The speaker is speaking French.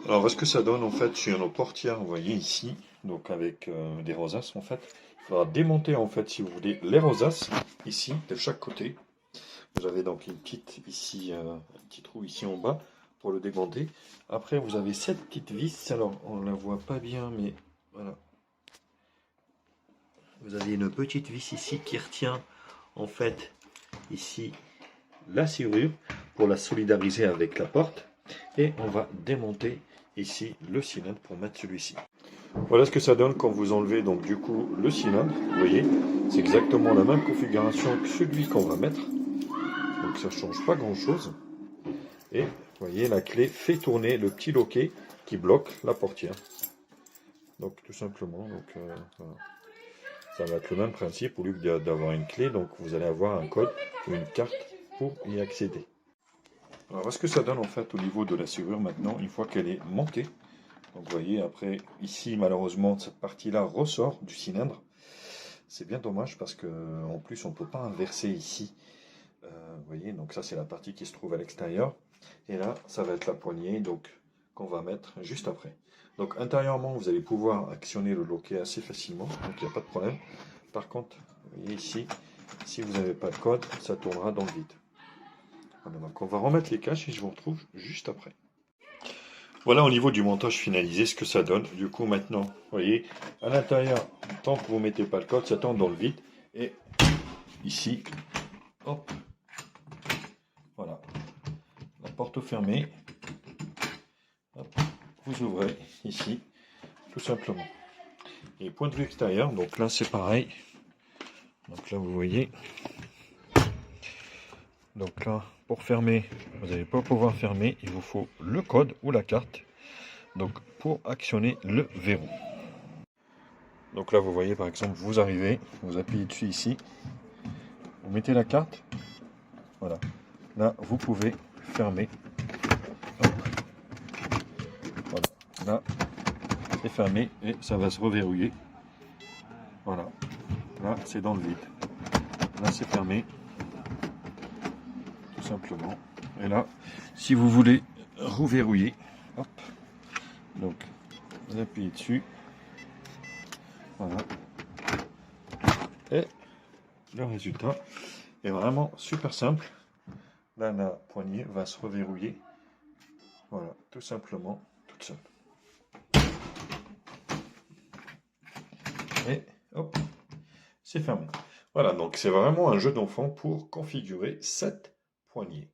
Alors, voilà ce que ça donne en fait sur nos portières, vous voyez ici, donc avec des rosaces en fait. Il faudra démonter en fait, si vous voulez, les rosaces ici, de chaque côté. Vous avez donc une petite ici, un petit trou ici en bas pour le démonter. Après, vous avez cette petite vis, alors on ne la voit pas bien, mais voilà. Vous avez une petite vis ici qui retient en fait ici la serrure pour la solidariser avec la porte. Et on va démonter ici le cylindre pour mettre celui-ci. Voilà ce que ça donne quand vous enlevez donc du coup le cylindre. Vous voyez, c'est exactement la même configuration que celui qu'on va mettre. Donc ça ne change pas grand chose. Et vous voyez, la clé fait tourner le petit loquet qui bloque la portière. Donc tout simplement, voilà. Ça va être le même principe, au lieu d'avoir une clé, donc vous allez avoir un code ou une carte pour y accéder. Alors voilà ce que ça donne en fait au niveau de la serrure maintenant, une fois qu'elle est montée. Donc vous voyez, après, ici, malheureusement, cette partie-là ressort du cylindre. C'est bien dommage parce que en plus, on ne peut pas inverser ici. Vous voyez, donc ça, c'est la partie qui se trouve à l'extérieur. Et là, ça va être la poignée donc qu'on va mettre juste après. Donc intérieurement, vous allez pouvoir actionner le loquet assez facilement. Donc il n'y a pas de problème. Par contre, vous voyez ici, si vous n'avez pas de code, ça tournera dans le vide. Voilà, donc on va remettre les caches et je vous retrouve juste après. Voilà au niveau du montage finalisé ce que ça donne. Du coup maintenant, vous voyez, à l'intérieur, tant que vous ne mettez pas le code, ça tourne dans le vide. Et ici, hop, voilà, la porte fermée. Hop, vous ouvrez ici, tout simplement. Et point de vue extérieur, donc là c'est pareil. Donc là vous voyez. Donc là, pour fermer, vous n'allez pas pouvoir fermer. Il vous faut le code ou la carte. Donc pour actionner le verrou. Donc là, vous voyez par exemple, vous arrivez, vous appuyez dessus ici, vous mettez la carte, voilà. Là, vous pouvez fermer. Hop. Voilà. Là, c'est fermé et ça va se reverrouiller. Voilà. Là, c'est dans le vide. Là, c'est fermé, tout simplement. Et là, si vous voulez reverrouiller, hop. Donc, vous appuyez dessus. Voilà. Et le résultat est vraiment super simple. Là, la poignée va se reverrouiller. Voilà, tout simplement, toute seule. Et hop, c'est fermé. Voilà, donc c'est vraiment un jeu d'enfant pour configurer cette poignée.